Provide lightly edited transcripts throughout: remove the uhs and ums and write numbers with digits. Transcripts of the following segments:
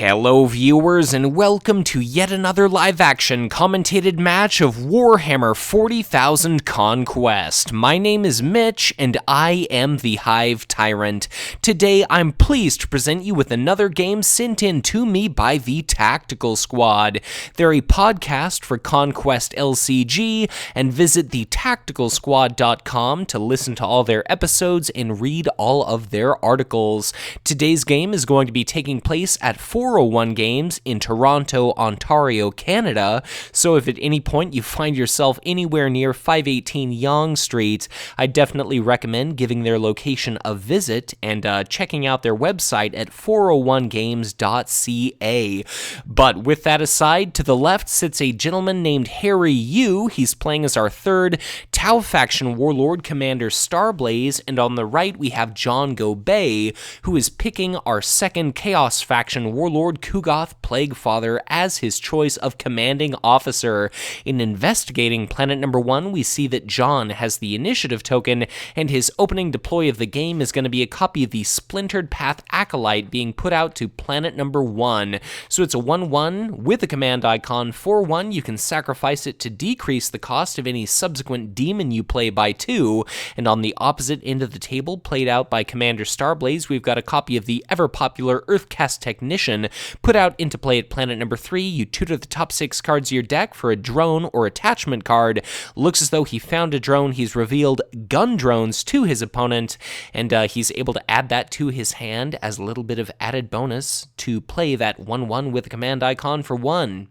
Hello viewers, and welcome to yet another live-action commentated match of Warhammer 40,000 Conquest. My name is Mitch, and I am the Hive Tyrant. Today, I'm pleased to present you with another game sent in to me by the Tactical Squad. They're a podcast for Conquest LCG, and visit thetacticalsquad.com to listen to all their episodes and read all of their articles. Today's game is going to be taking place at 401 Games in Toronto, Ontario, Canada, so if at any point you find yourself anywhere near 518 Yonge Street, I definitely recommend giving their location a visit and checking out their website at 401games.ca. But with that aside, to the left sits a gentleman named Harry Yu. He's playing as our third Tau faction warlord commander Starblaze, and on the right we have John Gobeil, who is picking our second Chaos faction warlord Ku'gath Plaguefather as his choice of commanding officer. In investigating planet number 1, we see that John has the initiative token, and his opening deploy of the game is going to be a copy of the Splintered Path Acolyte being put out to planet number 1. So it's a 1-1 with a command icon. 4-1, you can sacrifice it to decrease the cost of any subsequent demon you play by 2, and on the opposite end of the table, played out by Commander Starblaze, we've got a copy of the ever-popular Earthcast Technician put out into play at planet number 3. You tutor the top 6 cards of your deck for a drone or attachment card. Looks as though he found a drone. He's revealed gun drones to his opponent, and he's able to add that to his hand as a little bit of added bonus to play that 1-1 with a command icon for 1.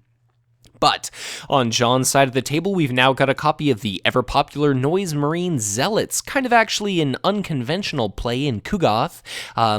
But on John's side of the table, we've now got a copy of the ever-popular Noise Marine Zealots, kind of actually an unconventional play in Ku'gath.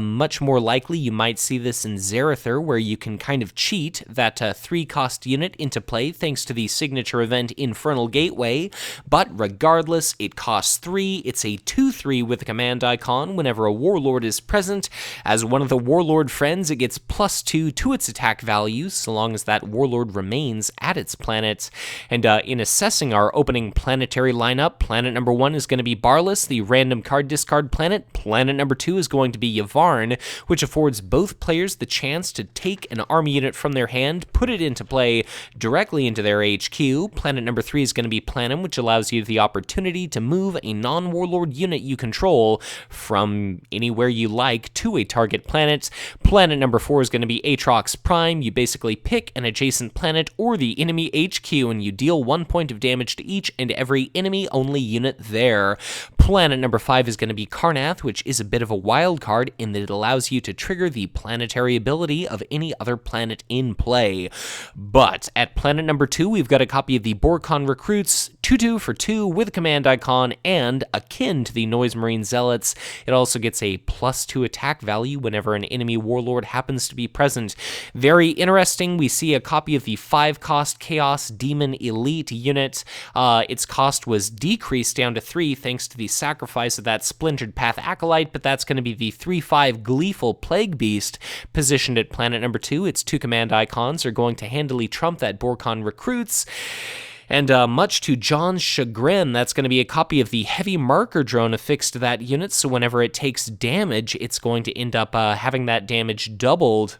Much more likely you might see this in Zarather, where you can kind of cheat that 3-cost unit into play thanks to the signature event Infernal Gateway, but regardless, it costs 3. It's a 2-3 with a command icon whenever a warlord is present. As one of the warlord friends, it gets +2 to its attack value, so long as that warlord remains at its planets. And in assessing our opening planetary lineup, planet number 1 is going to be Barlas, the random card discard planet. Planet number 2 is going to be Yvarn, which affords both players the chance to take an army unit from their hand, put it into play directly into their HQ. Planet number 3 is going to be Planum, which allows you the opportunity to move a non-warlord unit you control from anywhere you like to a target planet. Planet number 4 is going to be Atrox Prime. You basically pick an adjacent planet or the enemy HQ, and you deal 1 point of damage to each and every enemy-only unit there. Planet number 5 is going to be Karnath, which is a bit of a wild card in that it allows you to trigger the planetary ability of any other planet in play. But at planet number 2, we've got a copy of the Borkon Recruits, 2-2 for 2 with a command icon, and akin to the Noise Marine Zealots, it also gets a +2 attack value whenever an enemy warlord happens to be present. Very interesting, we see a copy of the 5-cost Chaos Demon Elite unit. Its cost was decreased down to 3 thanks to the sacrifice of that Splintered Path Acolyte, but that's going to be the 3-5 Gleeful Plague Beast positioned at planet number 2. Its 2 command icons are going to handily trump that Borkon Recruits. And much to John's chagrin, that's going to be a copy of the Heavy Marker Drone affixed to that unit, so whenever it takes damage, it's going to end up having that damage doubled.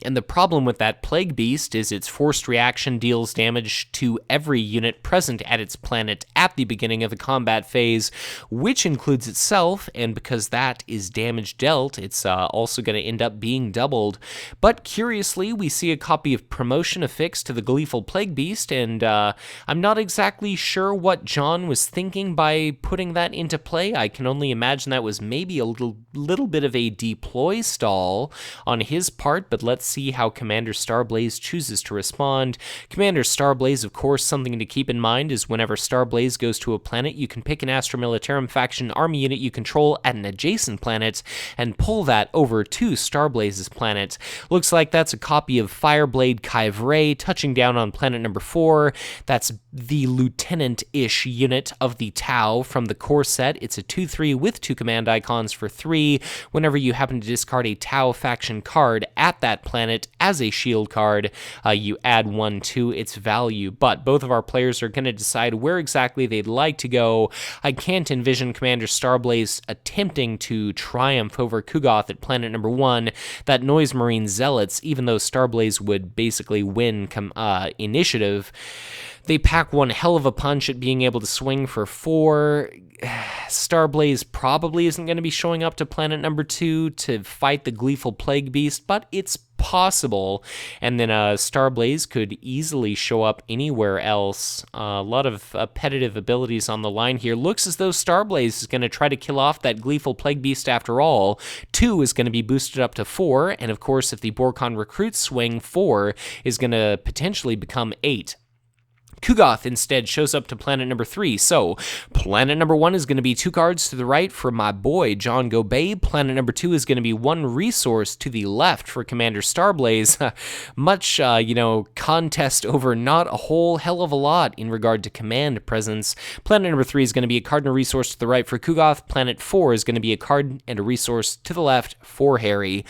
And the problem with that Plague Beast is its forced reaction deals damage to every unit present at its planet at the beginning of the combat phase, which includes itself, and because that is damage dealt, it's also going to end up being doubled. But curiously, we see a copy of Promotion affixed to the Gleeful Plague Beast, and I'm not exactly sure what John was thinking by putting that into play. I can only imagine that was maybe a little bit of a deploy stall on his part, but let's see how Commander Starblaze chooses to respond. Commander Starblaze, of course, something to keep in mind is whenever Starblaze goes to a planet, you can pick an Astra Militarum faction army unit you control at an adjacent planet and pull that over to Starblaze's planet. Looks like that's a copy of Fireblade Kyvray touching down on planet number 4. That's the lieutenant-ish unit of the Tau from the core set. It's a 2/3 with 2 command icons for 3. Whenever you happen to discard a Tau faction card at that planet as a shield card, you add 1 to its value. But both of our players are going to decide where exactly they'd like to go. I can't envision Commander Starblaze attempting to triumph over Ku'gath at planet number 1. That Noise Marine Zealots, even though Starblaze would basically win initiative, they pack one hell of a punch at being able to swing for 4. Starblaze probably isn't going to be showing up to planet number 2 to fight the Gleeful Plague Beast, but it's possible. And then Starblaze could easily show up anywhere else. A lot of appetitive abilities on the line here. Looks as though Starblaze is going to try to kill off that Gleeful Plague Beast after all. 2 is going to be boosted up to 4, and of course if the Borkon recruits swing, 4 is going to potentially become 8. Ku'gath instead shows up to planet number 3, so planet number 1 is going to be 2 cards to the right for my boy John Gobeil. Planet number 2 is going to be 1 resource to the left for Commander Starblaze. Much, contest over not a whole hell of a lot in regard to command presence. Planet number 3 is going to be a card and a resource to the right for Ku'gath. Planet 4 is going to be a card and a resource to the left for Harry.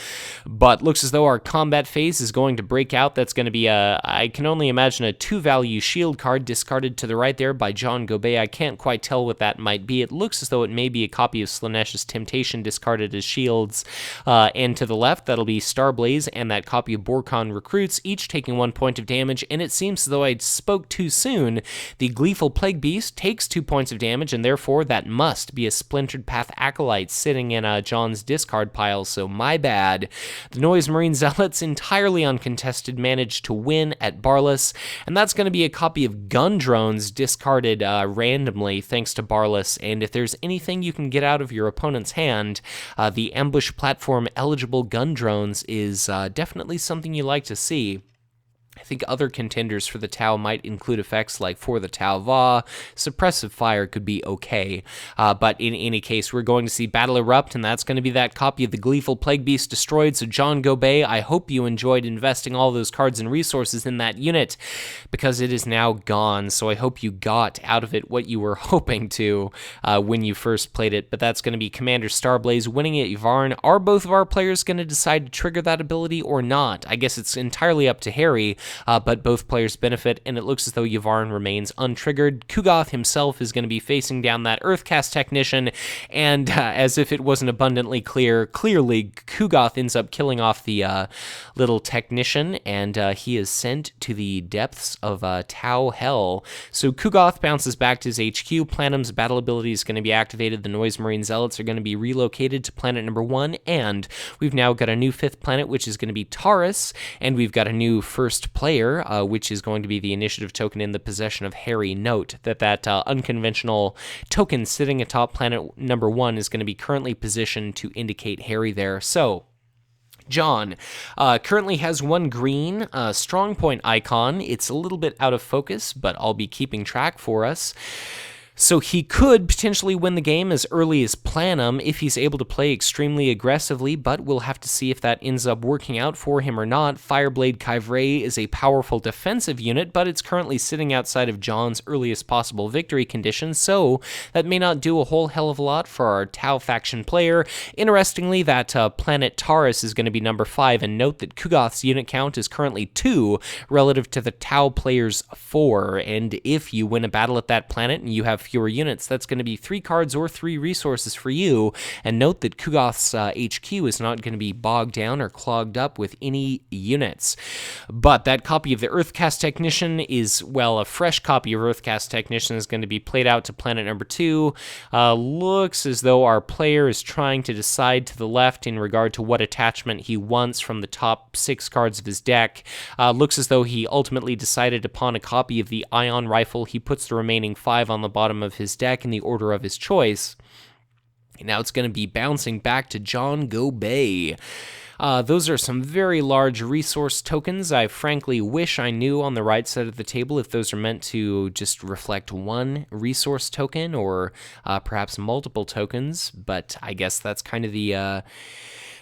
But looks as though our combat phase is going to break out. That's going to be I can only imagine a 2-value shield card discarded to the right there by John Gobeil. I can't quite tell what that might be. It looks as though it may be a copy of Slaaneash's Temptation discarded as shields. And to the left, that'll be Starblaze and that copy of Borkon Recruits, each taking 1 point of damage. And it seems as though I spoke too soon. The Gleeful Plague Beast takes 2 points of damage, and therefore that must be a Splintered Path Acolyte sitting in John's discard pile, so my bad. The Noise Marine Zealots, entirely uncontested, managed to win at Barlas, and that's going to be a copy of gun drones discarded randomly thanks to Barlas. And if there's anything you can get out of your opponent's hand, the ambush platform eligible gun drones is definitely something you like to see. I think other contenders for the Tau might include effects like For the Tau Va. Suppressive Fire could be okay. But in any case, we're going to see Battle Erupt, and that's going to be that copy of the Gleeful Plague Beast destroyed. So John Gobeil, I hope you enjoyed investing all those cards and resources in that unit, because it is now gone. So I hope you got out of it what you were hoping to when you first played it. But that's going to be Commander Starblaze winning at Yvarn. Are both of our players going to decide to trigger that ability or not? I guess it's entirely up to Harry. But both players benefit, and it looks as though Yvarn remains untriggered. Ku'gath himself is going to be facing down that Earthcast Technician, and as if it wasn't abundantly clear, clearly Ku'gath ends up killing off the little Technician, and he is sent to the depths of Tau Hell. So Ku'gath bounces back to his HQ. Planum's battle ability is going to be activated. The Noise Marine Zealots are going to be relocated to planet number 1, and we've now got a new 5th planet, which is going to be Taurus, and we've got a new first player, which is going to be the initiative token in the possession of Harry. Note that unconventional token sitting atop planet number 1 is going to be currently positioned to indicate Harry there. So John currently has 1 green strong point icon. It's a little bit out of focus, but I'll be keeping track for us. So he could potentially win the game as early as Planum if he's able to play extremely aggressively, but we'll have to see if that ends up working out for him or not. Fireblade Kyvray is a powerful defensive unit, but it's currently sitting outside of John's earliest possible victory condition, so that may not do a whole hell of a lot for our Tau faction player. Interestingly, that planet Taurus is going to be number 5, and note that Ku'gath's unit count is currently 2 relative to the Tau player's 4, and if you win a battle at that planet and you have fewer units, that's going to be 3 cards or 3 resources for you. And note that Ku'gath's HQ is not going to be bogged down or clogged up with any units. But that copy of the Earthcast Technician is, well, a fresh copy of Earthcast Technician is going to be played out to planet number 2. Looks as though our player is trying to decide to the left in regard to what attachment he wants from the top 6 cards of his deck. Looks as though he ultimately decided upon a copy of the Ion Rifle. He puts the remaining 5 on the bottom of his deck in the order of his choice. And now it's going to be bouncing back to John Gobeil. Those are some very large resource tokens. I frankly wish I knew on the right side of the table if those are meant to just reflect 1 resource token or perhaps multiple tokens, but I guess that's kind of the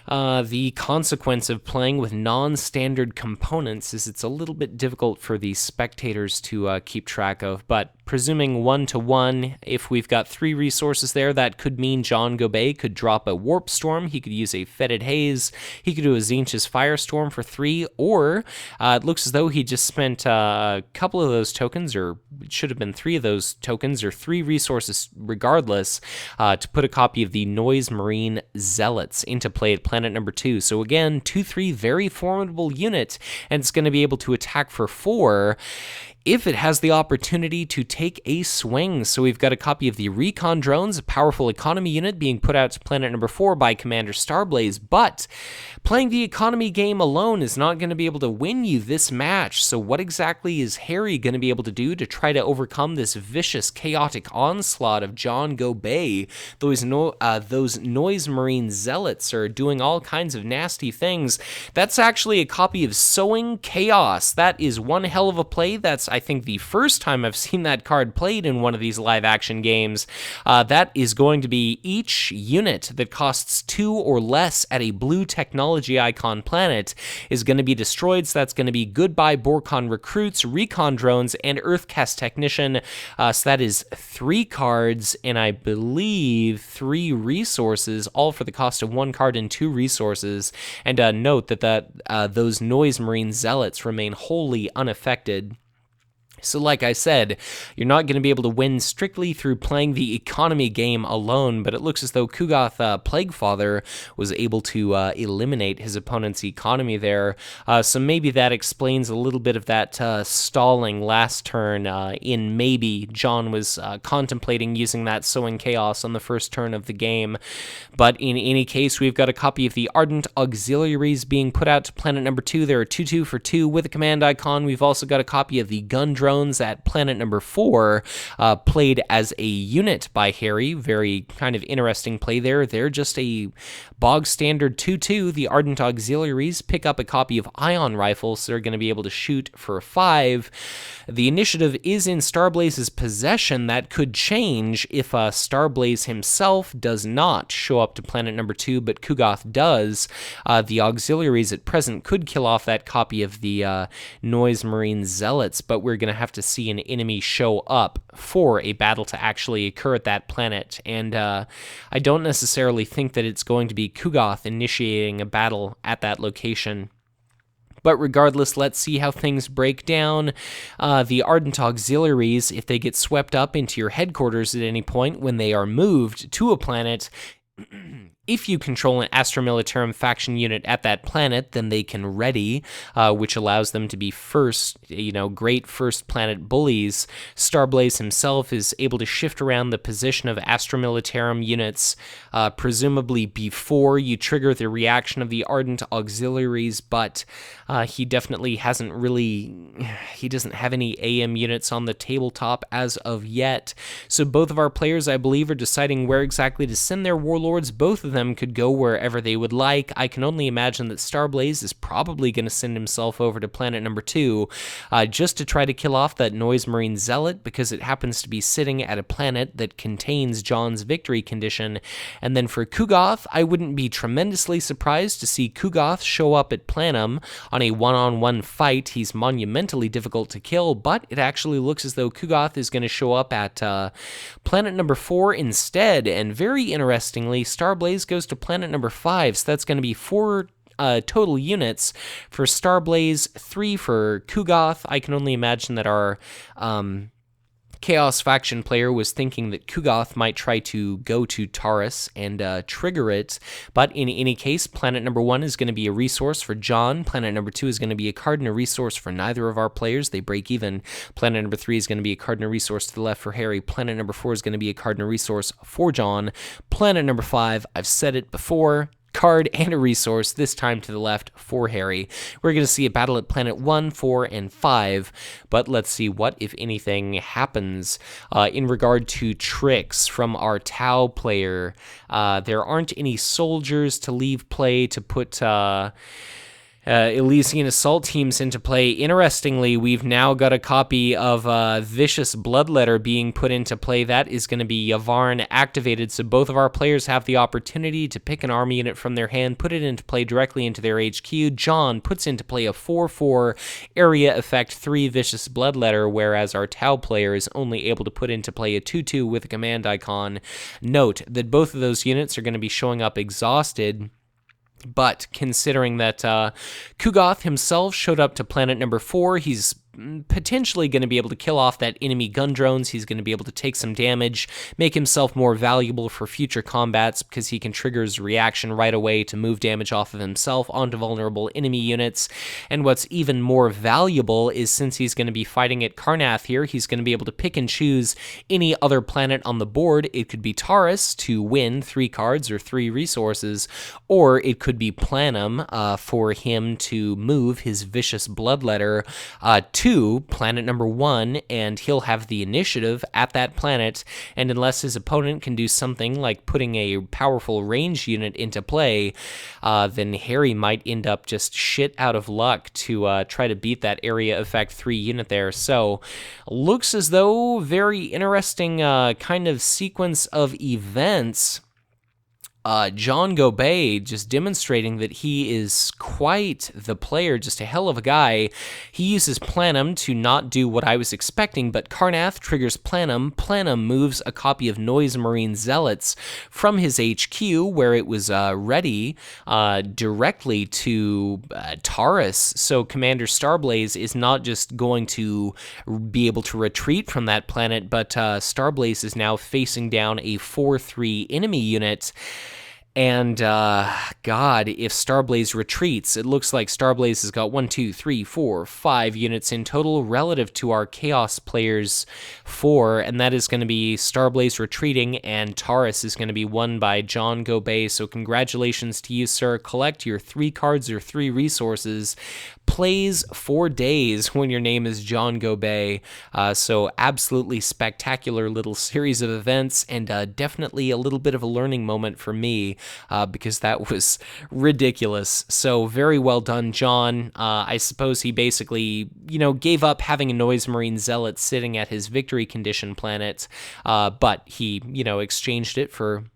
The consequence of playing with non-standard components is it's a little bit difficult for the spectators to keep track of, but presuming 1-to-1, if we've got 3 resources there, that could mean John Gobeil could drop a Warp Storm, he could use a Fetid Haze, he could do a Tzeentch's Firestorm for 3, or it looks as though he just spent a couple of those tokens, or it should have been 3 of those tokens, or 3 resources regardless, to put a copy of the Noise Marine Zealots into play at planet number 2. So again, 2/3, very formidable unit, and it's going to be able to attack for 4 if it has the opportunity to take a swing. So we've got a copy of the Recon Drones, a powerful economy unit being put out to planet number 4 by Commander Starblaze, but playing the economy game alone is not going to be able to win you this match. So what exactly is Harry going to be able to do to try to overcome this vicious, chaotic onslaught of John Gobeil? Those Noise Marine Zealots are doing all kinds of nasty things. That's actually a copy of Sowing Chaos. That is one hell of a play. That's, I think, the first time I've seen that card played in one of these live-action games. That is going to be each unit that costs 2 or less at a blue technology icon planet is going to be destroyed. So that's going to be Goodbye Borcon Recruits, Recon Drones, and Earthcast Technician. So that is 3 cards, and I believe 3 resources, all for the cost of 1 card and 2 resources. And note that those Noise Marine Zealots remain wholly unaffected. So like I said, you're not going to be able to win strictly through playing the economy game alone, but it looks as though Ku'gath Plaguefather was able to eliminate his opponent's economy there. So maybe that explains a little bit of that stalling last turn in maybe John was contemplating using that Sowing Chaos on the first turn of the game. But in any case, we've got a copy of the Ardent Auxiliaries being put out to planet number 2. There are 2/2 for 2 with a command icon. We've also got a copy of the Gun Drones at planet number 4, played as a unit by Harry. Very kind of interesting play there. They're just a bog standard 2/2. The Ardent Auxiliaries pick up a copy of Ion Rifles, so they're going to be able to shoot for 5. The initiative is in Starblaze's possession. That could change if Starblaze himself does not show up to planet number 2, but Ku'gath does. The Auxiliaries at present could kill off that copy of the Noise Marine Zealots, but we're going to have to see an enemy show up for a battle to actually occur at that planet. And I don't necessarily think that it's going to be Ku'gath initiating a battle at that location. But regardless, let's see how things break down. The Ardent Auxiliaries, if they get swept up into your headquarters at any point when they are moved to a planet, if you control an Astra Militarum faction unit at that planet, then they can ready, which allows them to be first, great first planet bullies. Starblaze himself is able to shift around the position of Astra Militarum units, presumably before you trigger the reaction of the Ardent Auxiliaries, but he definitely he doesn't have any AM units on the tabletop as of yet. So both of our players, I believe, are deciding where exactly to send their warlords. Both of them could go wherever they would like. I can only imagine that Starblaze is probably going to send himself over to planet number 2 just to try to kill off that Noise Marine Zealot, because it happens to be sitting at a planet that contains John's victory condition. And then for Ku'gath, I wouldn't be tremendously surprised to see Ku'gath show up at Planum on a one-on-one fight. He's monumentally difficult to kill, but it actually looks as though Ku'gath is going to show up at planet number 4 instead. And very interestingly, Starblaze goes to planet number 5, so that's going to be 4 total units for Starblaze, 3 for Ku'gath. I can only imagine that our Chaos faction player was thinking that Ku'gath might try to go to Taurus and trigger it, but in any case, planet number 1 is going to be a resource for John. Planet number 2 is going to be a card and a resource for neither of our players. They break even. Planet number 3 is going to be a card and a resource to the left for Harry. Planet number 4 is going to be a card and a resource for John. Planet number 5, I've said it before, card and a resource, this time to the left for Harry. We're going to see a battle at planet 1, 4, and 5, but let's see what, if anything, happens. In regard to tricks from our Tau player, there aren't any soldiers to leave play to put Elysian Assault teams into play. Interestingly, we've now got a copy of Vicious Bloodletter being put into play. That is going to be Yavharn activated, so both of our players have the opportunity to pick an army unit from their hand, put it into play directly into their HQ. John puts into play a 4/4 area effect 3 Vicious Bloodletter, whereas our Tau player is only able to put into play a 2/2 with a command icon. Note that both of those units are going to be showing up exhausted. But considering that Ku'gath himself showed up to planet number 4, he's potentially going to be able to kill off that enemy gun drones. He's going to be able to take some damage, make himself more valuable for future combats because he can trigger his reaction right away to move damage off of himself onto vulnerable enemy units. And what's even more valuable is since he's going to be fighting at Karnath here, he's going to be able to pick and choose any other planet on the board. It could be Taurus to win 3 cards or 3 resources, or it could be Planum for him to move his Vicious Bloodletter to planet number 1, and he'll have the initiative at that planet, and unless his opponent can do something like putting a powerful range unit into play, then Harry might end up just shit out of luck to try to beat that area effect 3 unit there. So looks as though very interesting kind of sequence of events. John Gobeil just demonstrating that he is quite the player, just a hell of a guy. He uses Planum to not do what I was expecting, but Karnath triggers Planum. Planum moves a copy of Noise Marine Zealots from his HQ, where it was ready, directly to Taurus. So Commander Starblaze is not just going to be able to retreat from that planet, but Starblaze is now facing down a 4/3 enemy unit. And, God, if Starblaze retreats, it looks like Starblaze has got 1, 2, 3, 4, 5 units in total relative to our Chaos players 4, and that is going to be Starblaze retreating, and Taurus is going to be won by John Gobeil. So congratulations to you, sir. Collect your 3 cards or 3 resources. Plays 4 days when your name is John Gobeil. So absolutely spectacular little series of events, and definitely a little bit of a learning moment for me. Because that was ridiculous. So very well done, John. I suppose he basically, gave up having a Noise Marine Zealot sitting at his victory condition planet, but he, exchanged it for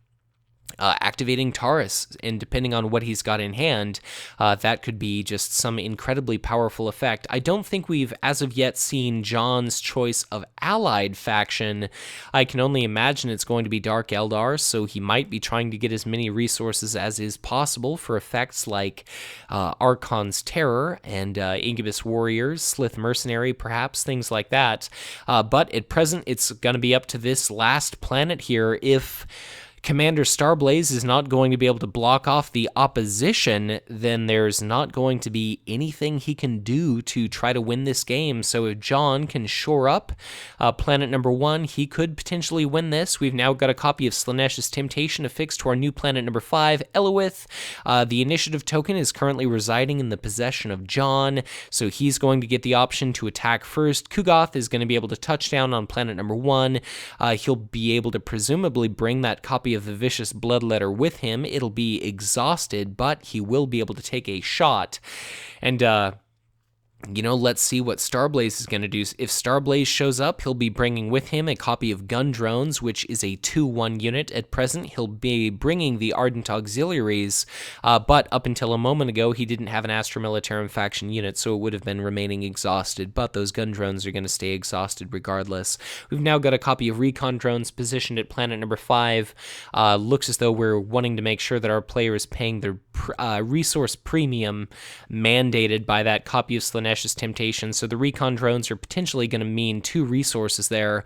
activating Taurus, and depending on what he's got in hand, that could be just some incredibly powerful effect. I don't think we've, as of yet, seen John's choice of allied faction. I can only imagine it's going to be Dark Eldar, so he might be trying to get as many resources as is possible for effects like Archon's Terror and Incubus Warriors, Slith Mercenary, perhaps, things like that. But at present, it's going to be up to this last planet here. If Commander Starblaze is not going to be able to block off the opposition, then there's not going to be anything he can do to try to win this game. So if John can shore up planet number 1, he could potentially win this. We've now got a copy of Slaaneash's Temptation affixed to our new planet number 5, Eloith. The initiative token is currently residing in the possession of John, so he's going to get the option to attack first. Ku'gath is going to be able to touch down on planet number 1. He'll be able to presumably bring that copy of the Vicious Bloodletter with him. It'll be exhausted, but he will be able to take a shot. And let's see what Starblaze is going to do. If Starblaze shows up, he'll be bringing with him a copy of Gun Drones, which is a 2/1 unit. At present, he'll be bringing the Ardent Auxiliaries, but up until a moment ago, he didn't have an Astra Militarum faction unit, so it would have been remaining exhausted, but those Gun Drones are going to stay exhausted regardless. We've now got a copy of Recon Drones positioned at planet number 5. Looks as though we're wanting to make sure that our player is paying their resource premium mandated by that copy of Slaaneash's Temptation, so the Recon Drones are potentially going to mean 2 resources there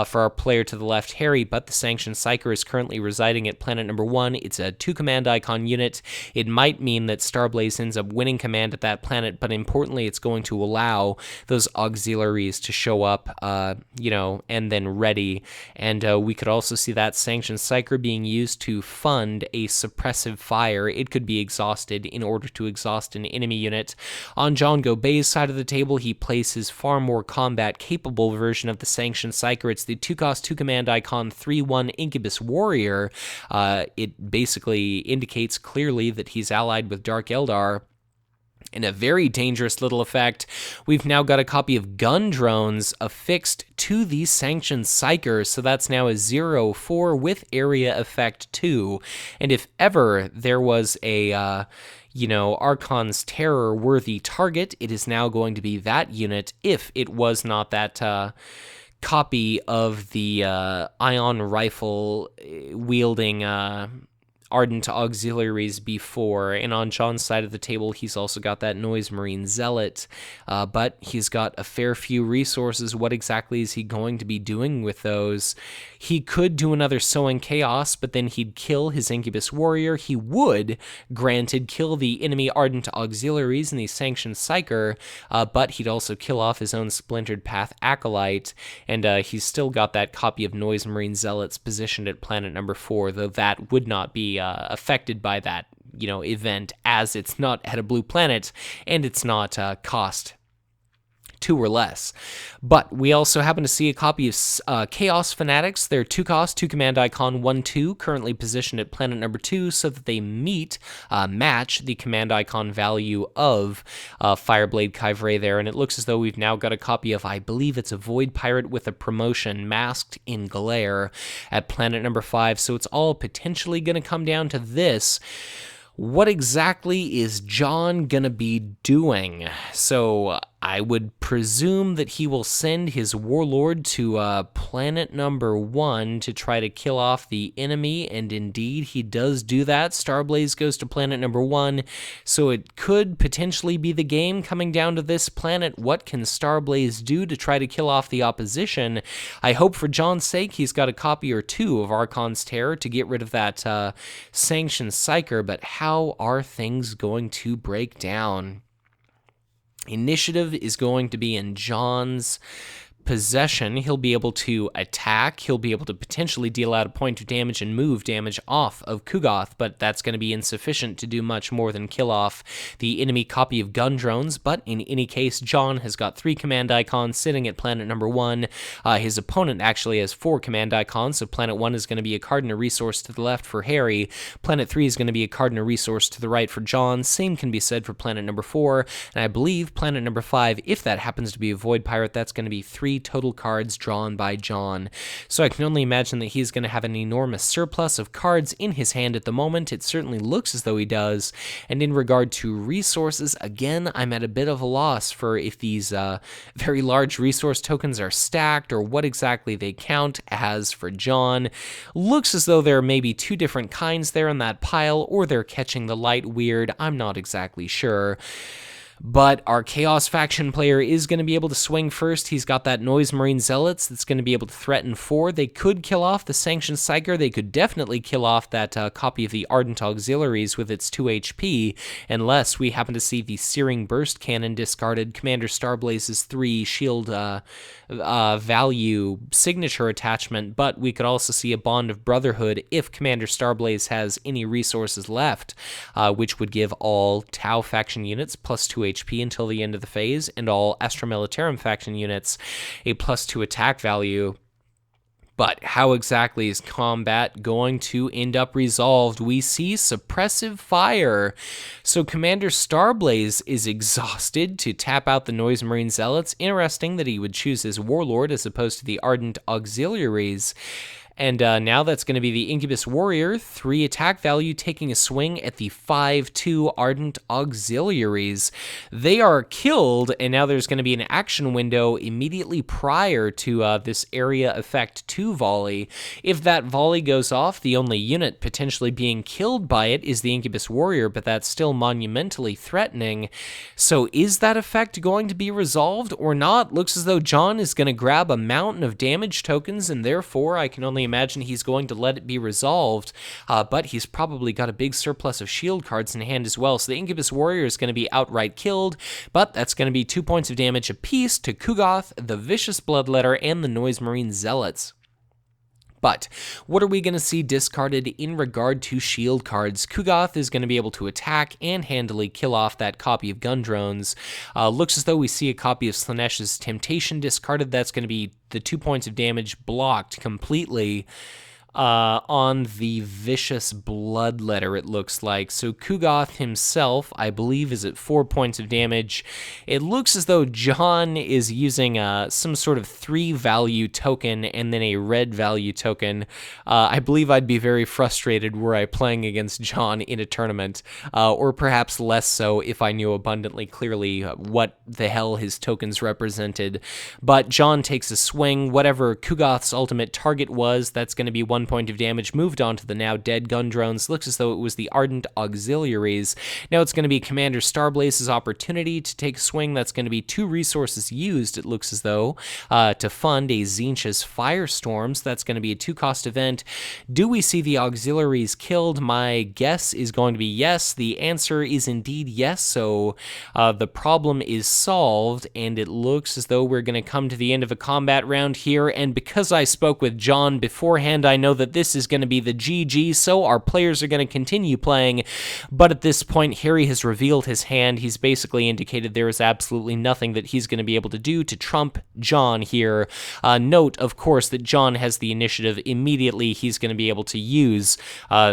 for our player to the left, Harry, but the Sanctioned Psyker is currently residing at planet number 1. It's a 2 command icon unit. It might mean that Starblaze ends up winning command at that planet, but importantly, it's going to allow those auxiliaries to show up, and then ready, and we could also see that Sanctioned Psyker being used to fund a suppressive fire. It could be exhausted in order to exhaust an enemy unit. On John Gobeil's side of the table, he plays his far more combat-capable version of the Sanctioned Psyker. It's the 2-cost 2 command icon 3/1 Incubus Warrior. It basically indicates clearly that he's allied with Dark Eldar. In a very dangerous little effect, we've now got a copy of Gun Drones affixed to the Sanctioned Psyker, so that's now a 0/4 with area effect 2. And if ever there was a, Archon's Terror worthy target, it is now going to be that unit, if it was not that copy of the ion rifle wielding Ardent Auxiliaries before. And on John's side of the table, he's also got that Noise Marine Zealot, but he's got a fair few resources. What exactly is he going to be doing with those? He could do another Sowing Chaos, but then he'd kill his Incubus Warrior. He would, granted, kill the enemy Ardent Auxiliaries in the Sanctioned Psyker, but he'd also kill off his own Splintered Path Acolyte, and he's still got that copy of Noise Marine Zealots positioned at planet number 4, though that would not be affected by that, event, as it's not at a blue planet and it's not cost 2 or less. But we also happen to see a copy of Chaos Fanatics. They're 2 cost, 2 command icon, 1/2, currently positioned at planet number 2, so that they match the command icon value of Fireblade Kyvray there. And it looks as though we've now got a copy of, I believe it's a Void Pirate with a promotion masked in glare at planet number 5. So it's all potentially going to come down to this. What exactly is John going to be doing? So I would presume that he will send his Warlord to planet number 1 to try to kill off the enemy, and indeed he does do that. Starblaze goes to planet number 1, so it could potentially be the game coming down to this planet. What can Starblaze do to try to kill off the opposition? I hope for John's sake he's got a copy or 2 of Archon's Terror to get rid of that Sanctioned Psyker, but how are things going to break down? Initiative is going to be in John's possession. He'll be able to attack, he'll be able to potentially deal out a point of damage and move damage off of Ku'gath, but that's going to be insufficient to do much more than kill off the enemy copy of Gun Drones. But in any case, John has got 3 command icons sitting at planet number 1. His opponent actually has 4 command icons, so planet 1 is going to be a card and a resource to the left for Harry. Planet 3 is going to be a card and a resource to the right for John. Same can be said for planet number 4, and I believe planet number 5, if that happens to be a Void Pirate, that's going to be 3 total cards drawn by John. So I can only imagine that he's going to have an enormous surplus of cards in his hand at the moment. It certainly looks as though he does. And in regard to resources, again, I'm at a bit of a loss for if these very large resource tokens are stacked or what exactly they count as for John. Looks as though there are maybe 2 different kinds there in that pile, or they're catching the light weird. I'm not exactly sure. But our Chaos faction player is going to be able to swing first. He's got that Noise Marine Zealots that's going to be able to threaten 4. They could kill off the Sanctioned Psyker. They could definitely kill off that copy of the Ardent Auxiliaries with its 2 HP, unless we happen to see the Searing Burst Cannon discarded, Commander Starblaze's 3 shield value signature attachment. But we could also see a Bond of Brotherhood if Commander Starblaze has any resources left, which would give all Tau faction units plus 2 HP until the end of the phase, and all Astra Militarum faction units a +2 attack value. But how exactly is combat going to end up resolved? We see suppressive fire. So Commander Starblaze is exhausted to tap out the Noise Marine Zealots. Interesting that he would choose his Warlord as opposed to the Ardent Auxiliaries. And now that's going to be the Incubus Warrior, 3 attack value, taking a swing at the 5/2 Ardent Auxiliaries. They are killed, and now there's going to be an action window immediately prior to this Area Effect 2 volley. If that volley goes off, the only unit potentially being killed by it is the Incubus Warrior, but that's still monumentally threatening. So is that effect going to be resolved or not? Looks as though John is going to grab a mountain of damage tokens, and therefore I can only imagine he's going to let it be resolved, but he's probably got a big surplus of shield cards in hand as well, so the Incubus Warrior is going to be outright killed, but that's going to be 2 points of damage apiece to Ku'gath, the Vicious Bloodletter, and the Noise Marine Zealots. But what are we going to see discarded in regard to shield cards? Ku'gath is going to be able to attack and handily kill off that copy of Gun Drones. Looks as though we see a copy of Slaaneish's Temptation discarded. That's going to be the 2 points of damage blocked completely. on the Vicious Bloodletter, it looks like. So Ku'gath himself, I believe, is at 4 points of damage. It looks as though John is using some sort of 3-value token and then a red value token. I believe I'd be very frustrated were I playing against John in a tournament, or perhaps less so if I knew abundantly clearly what the hell his tokens represented. But John takes a swing. Whatever Ku'gath's ultimate target was, that's going to be 1 point of damage, moved on to the now dead gun drones. Looks as though it was the Ardent Auxiliaries. Now it's going to be Commander Starblaze's opportunity to take a swing. That's going to be 2 resources used, it looks as though, to fund a Tzeentch's Firestorm. So that's going to be a 2-cost event. Do we see the auxiliaries killed? My guess is going to be yes. The answer is indeed yes, so the problem is solved, and it looks as though we're going to come to the end of a combat round here, and because I spoke with John beforehand, I know that this is going to be the GG, so our players are going to continue playing, but at this point, Harry has revealed his hand. He's basically indicated there is absolutely nothing that he's going to be able to do to trump John here. Note, of course, that John has the initiative. Immediately, he's going to be able to use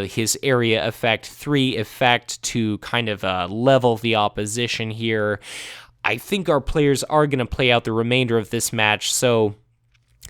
his Area Effect 3 effect to kind of level the opposition here. I think our players are going to play out the remainder of this match, so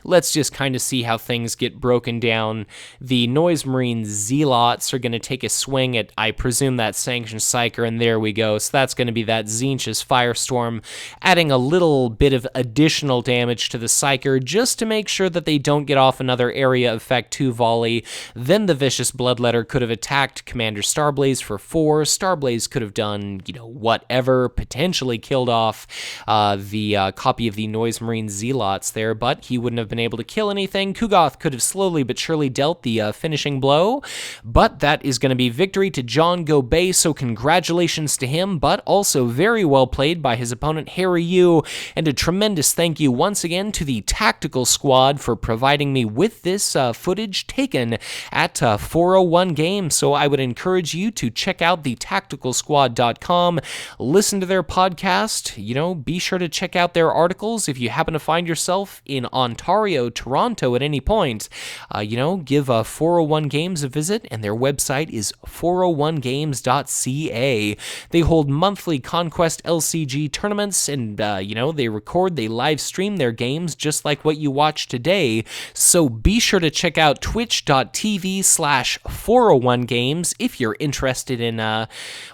let's just kind of see how things get broken down. The Noise Marine Zealots are going to take a swing at, I presume, that Sanctioned Psyker, and there we go. So that's going to be that Tzeentch's Firestorm, adding a little bit of additional damage to the Psyker just to make sure that they don't get off another Area Effect 2 volley. Then the Vicious Bloodletter could have attacked Commander Starblaze for 4. Starblaze could have done, whatever, potentially killed off the copy of the Noise Marine Zealots there, but he wouldn't have been able to kill anything. Ku'gath could have slowly but surely dealt the finishing blow, but that is going to be victory to John Gobeil, so congratulations to him, but also very well played by his opponent Harry Yu, and a tremendous thank you once again to the Tactical Squad for providing me with this footage taken at 401 Games, so I would encourage you to check out the tacticalsquad.com, listen to their podcast, be sure to check out their articles if you happen to find yourself in Ontario, Toronto at any point. Give 401 Games a visit, and their website is 401games.ca. They hold monthly Conquest LCG tournaments, and they live stream their games just like what you watch today. So be sure to check out twitch.tv/401games if you're interested in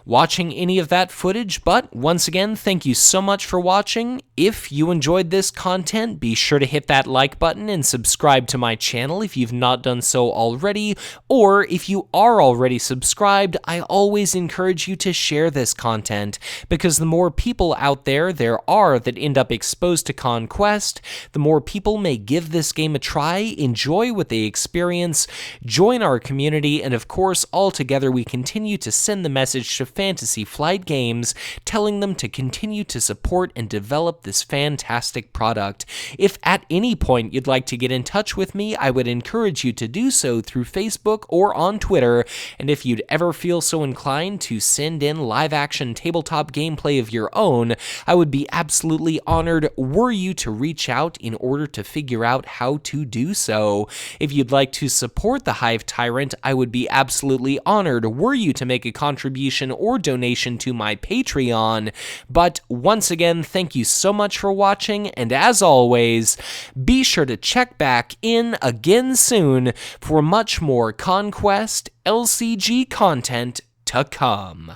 watching any of that footage. But once again, thank you so much for watching. If you enjoyed this content, be sure to hit that like button and subscribe to my channel if you've not done so already, or if you are already subscribed, I always encourage you to share this content, because the more people out there are that end up exposed to Conquest, the more people may give this game a try, enjoy what they experience, join our community, and of course, all together we continue to send the message to Fantasy Flight Games, telling them to continue to support and develop this fantastic product. If at any point you'd like to get in touch with me, I would encourage you to do so through Facebook or on Twitter, and if you'd ever feel so inclined to send in live-action tabletop gameplay of your own, I would be absolutely honored were you to reach out in order to figure out how to do so. If you'd like to support the Hive Tyrant, I would be absolutely honored were you to make a contribution or donation to my Patreon. But once again, thank you so much for watching, and as always, be sure to check back in again soon for much more Conquest LCG content to come.